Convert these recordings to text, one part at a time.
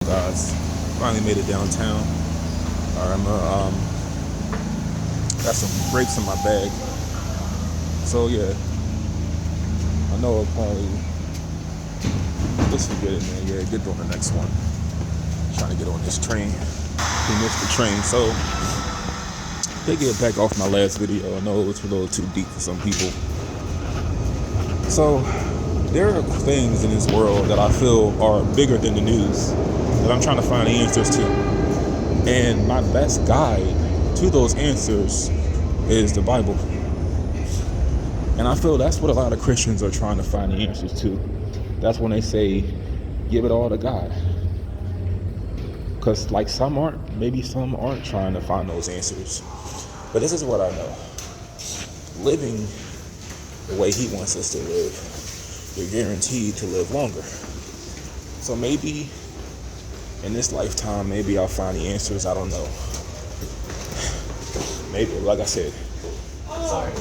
guys? Finally made it downtown. Alright, I'm got some grapes in my bag. So yeah, I know I'll probably just forget it, man. Yeah, get on the next one. Trying to get on this train. We missed the train, so they get back off my last video. I know it's a little too deep for some people. So there are things in this world that I feel are bigger than the news that I'm trying to find the answers to. And my best guide to those answers is the Bible. And I feel that's what a lot of Christians are trying to find the answers to. That's when they say, give it all to God. Because like some aren't trying to find those answers. But this is what I know. Living the way he wants us to live, you're guaranteed to live longer. So maybe in this lifetime, maybe I'll find the answers. I don't know. Maybe, like I said,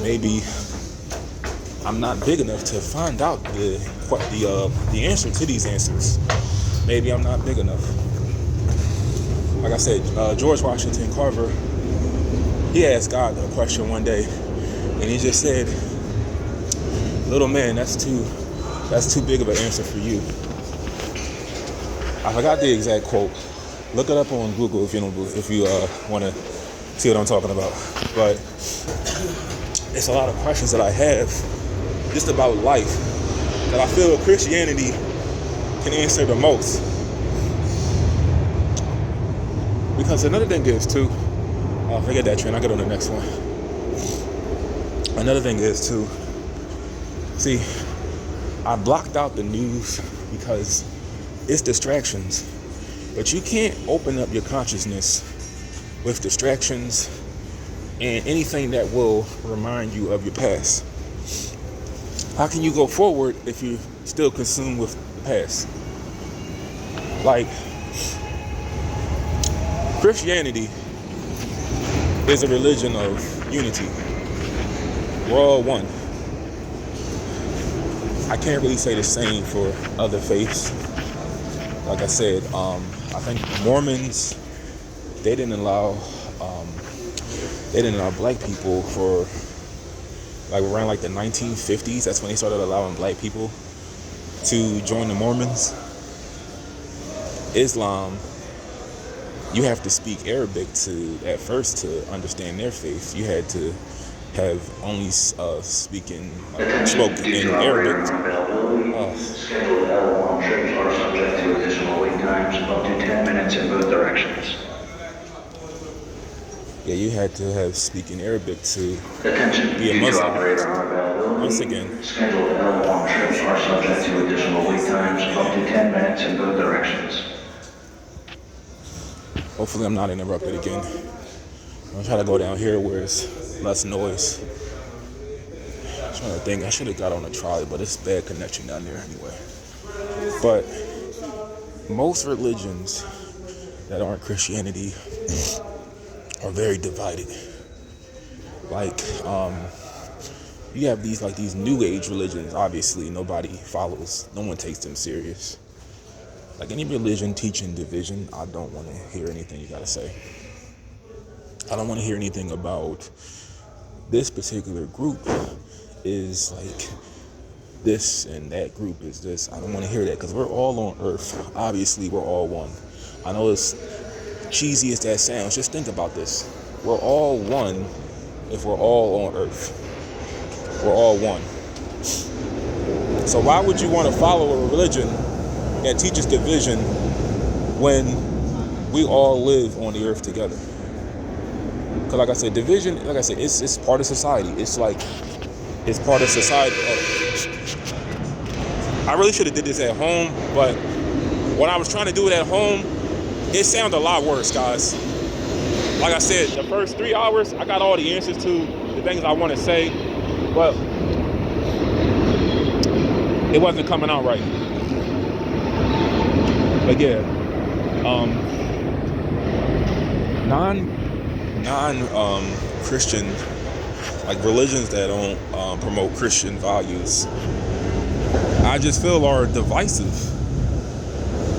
maybe I'm not big enough to find out the answer to these answers. Maybe I'm not big enough. Like I said, George Washington Carver, he asked God a question one day, and he just said, "Little man, that's too big of an answer for you." I forgot the exact quote. Look it up on Google if you want to see what I'm talking about. But it's a lot of questions that I have just about life that I feel Christianity can answer the most. Because another thing is too, forget that train, I'll get on the next one. Another thing is too, see, I blocked out the news because it's distractions. But you can't open up your consciousness with distractions and anything that will remind you of your past. How can you go forward if you're still consumed with the past? Like, Christianity is a religion of unity. We're all one. I can't really say the same for other faiths. Like I said, I think Mormons, they didn't allow black people for around the 1950s. That's when they started allowing black people to join the Mormons. Islam, you have to speak Arabic at first to understand their faith. You had to have only spoken in Arabic. Scheduled L1 trips are subject to additional wait times of up to 10 minutes in both directions. Yeah, you had to have speaking Arabic to Attention, be a Muslim. operator unavailability. Once again, Scheduled L1 trips are subject to additional wait times of up to 10 minutes in both directions. Hopefully I'm not interrupted again. I'm trying to go down here where it's less noise. I'm trying to think, I should have got on a trolley, but it's bad connection down there anyway. But most religions that aren't Christianity are very divided. You have these new age religions. Obviously, nobody follows. No one takes them serious. Like any religion teaching division, I don't want to hear anything you gotta say. I don't want to hear anything about this particular group is like this and that group is this. I don't want to hear that because we're all on earth. Obviously, we're all one. I know it's cheesy as that sounds. Just think about this. We're all one if we're all on earth. We're all one. So why would you want to follow a religion that teaches division when we all live on the earth together? Because like I said, division, it's part of society. It's part of society. I really should have did this at home, but when I was trying to do it at home, it sounded a lot worse, guys. Like I said, the first 3 hours, I got all the answers to the things I want to say, but it wasn't coming out right. But yeah, non-Christian, religions that don't promote Christian values, I just feel are divisive.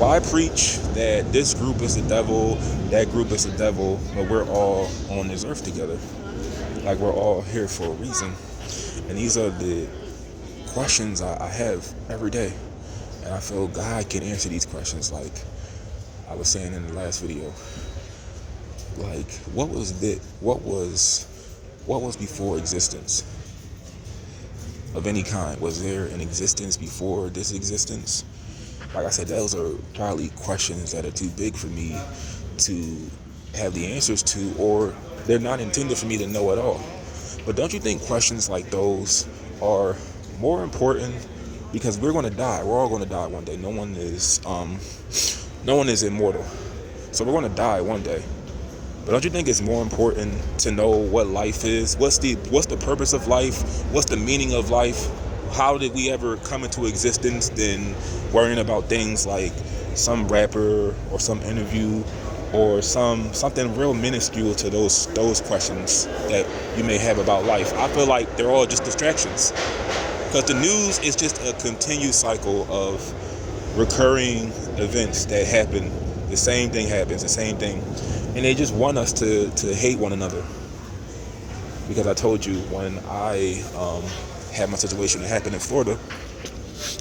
Why preach that this group is the devil, that group is the devil, but we're all on this earth together? Like, we're all here for a reason. And these are the questions I have every day. And I feel God can answer these questions. Like I was saying in the last video, like, what was before existence of any kind? Was there an existence before this existence? Like I said, those are probably questions that are too big for me to have the answers to, or they're not intended for me to know at all. But don't you think questions like those are more important? Because we're going to die. We're all going to die one day. No one is immortal. So we're going to die one day. But don't you think it's more important to know what life is? What's the purpose of life? What's the meaning of life? How did we ever come into existence than worrying about things like some rapper or some interview or something real minuscule to those questions that you may have about life? I feel like they're all just distractions. Because the news is just a continued cycle of recurring events that happen. The same thing happens, the same thing. And they just want us to hate one another. Because I told you, when I had my situation that happened in Florida,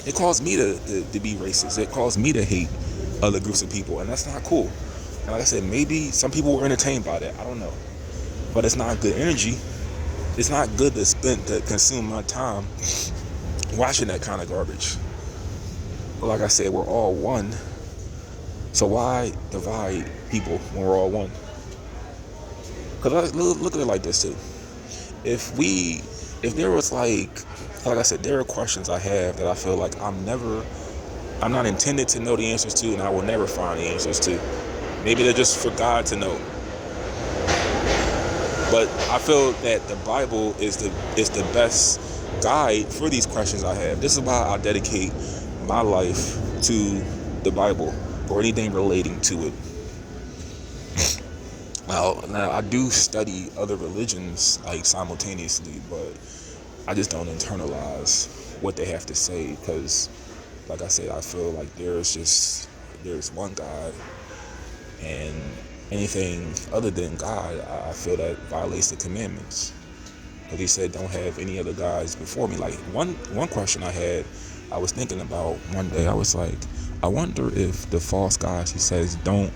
it caused me to be racist. It caused me to hate other groups of people. And that's not cool. And like I said, maybe some people were entertained by that. I don't know. But it's not good energy. It's not good to consume my time watching that kind of garbage. But like I said, we're all one. So why divide people when we're all one? Because look at it like this too. If there was like I said, there are questions I have that I feel like I'm not intended to know the answers to, and I will never find the answers to. Maybe they're just for God to know. But I feel that the Bible is the best guide for these questions I have. This is why I dedicate my life to the Bible or anything relating to it. Now I do study other religions like simultaneously, but I just don't internalize what they have to say, because like I said, I feel like there's one God, and anything other than God, I feel that violates the commandments. But he said, don't have any other gods before me. Like one question I was thinking about one day, I was like, I wonder if the false gods he says don't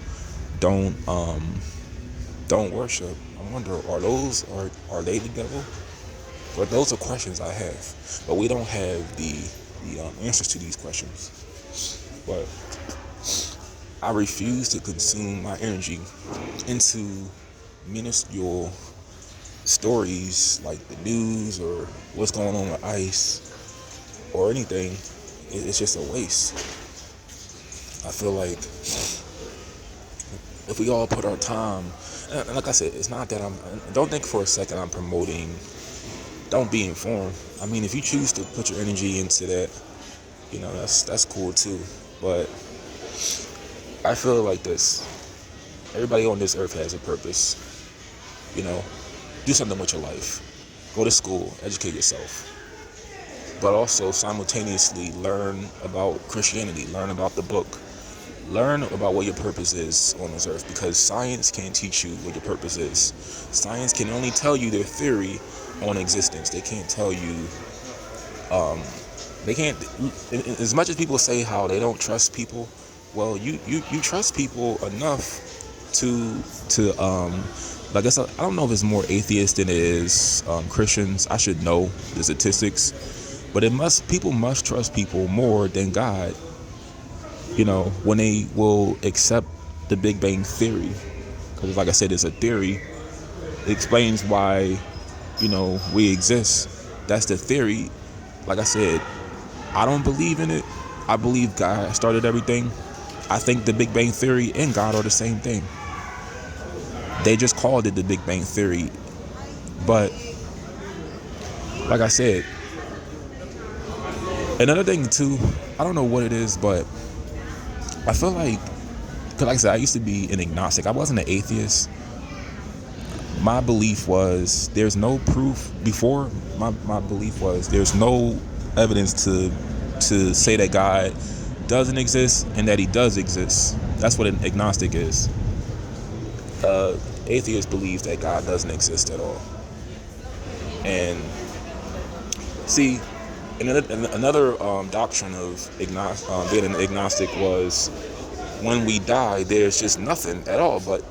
worship, I wonder, are they the devil? But those are questions I have. But we don't have the answers to these questions. But I refuse to consume my energy into minuscule stories like the news or what's going on with ICE or anything. It's just a waste. I feel like if we all put our time, and like I said, it's not that don't think for a second I'm promoting don't be informed. I mean, if you choose to put your energy into that, that's cool too. But I feel like this. Everybody on this earth has a purpose. Do something with your life. Go to school, educate yourself. But also simultaneously learn about Christianity, learn about the book. Learn about what your purpose is on this earth, because science can't teach you what your purpose is. Science can only tell you their theory on existence. They can't tell you, they can't, as much as people say how they don't trust people, well, you trust people enough to like I said, I don't know if it's more atheists than it is Christians. I should know the statistics, but people must trust people more than God, when they will accept the Big Bang Theory. Because like I said, it's a theory. It explains why we exist. That's the theory. Like I said, I don't believe in it. I believe God started everything. I think the Big Bang Theory and God are the same thing. They just called it the Big Bang Theory. But like I said, another thing too, I don't know what it is, but I feel like, because like I said, I used to be an agnostic. I wasn't an atheist. My belief was there's no proof before. My belief was there's no evidence to say that God doesn't exist and that he does exist. That's what an agnostic is. Atheist believes that God doesn't exist at all. And see, another doctrine of being an agnostic was when we die, there's just nothing at all. But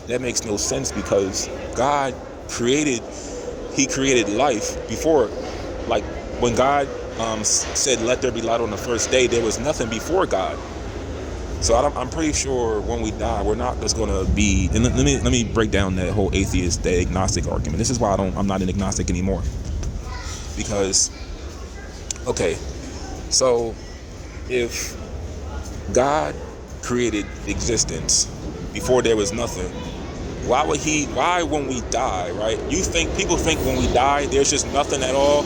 that makes no sense because God created life before. Like when God said, "Let there be light" on the first day, there was nothing before God. So I'm pretty sure when we die, we're not just gonna be. And let me break down that whole atheist, the agnostic argument. This is why I'm not an agnostic anymore. Because, okay, so if God created existence before there was nothing, why when we die, right? People think when we die, there's just nothing at all.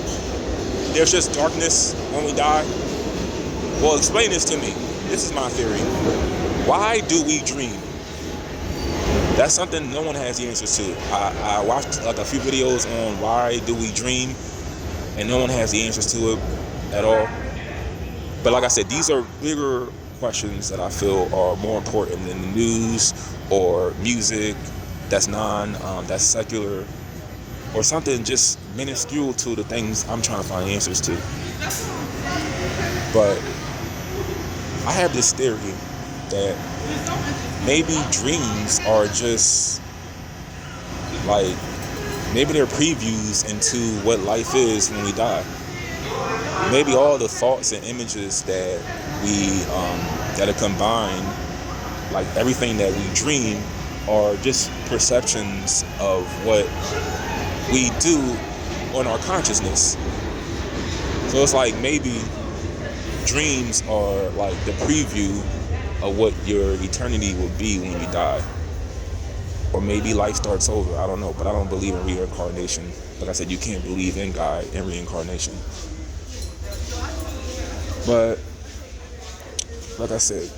There's just darkness when we die. Well, explain this to me. This is my theory. Why do we dream? That's something no one has the answers to. I watched like a few videos on why do we dream, and no one has the answers to it at all. But like I said, these are bigger questions that I feel are more important than the news or music that's that's secular, or something just minuscule to the things I'm trying to find answers to. But I have this theory that maybe dreams are just like, maybe they're previews into what life is when we die. Maybe all the thoughts and images that that are combined, like everything that we dream, are just perceptions of what we do on our consciousness. So it's like maybe dreams are like the preview of what your eternity will be when you die. Or maybe life starts over. I don't know, but I don't believe in reincarnation. Like I said, you can't believe in God and reincarnation. But like I said,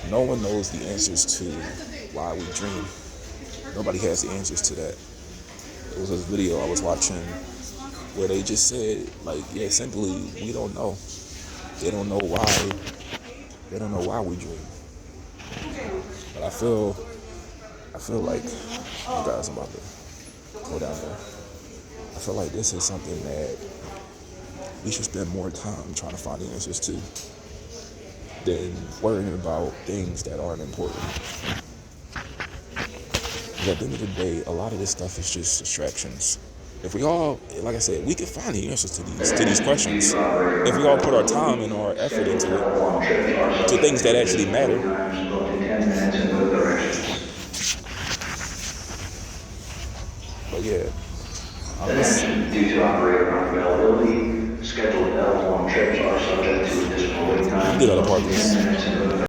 no one knows the answers to why we dream. Nobody has the answers to that. There was this video I was watching where they just said, like, yeah, simply, we don't know. They don't know why. They don't know why we dream. But I feel like, you guys, I'm about to go down there. I feel like this is something that we should spend more time trying to find the answers to than worrying about things that aren't important. But at the end of the day, a lot of this stuff is just distractions. If we all, like I said, we could find the answers to these questions. If we all put our time and our effort into it, to things that actually matter. But yeah, Due to operator unavailability, scheduled L1 trips are subject to additional wait times. I'm good at the park.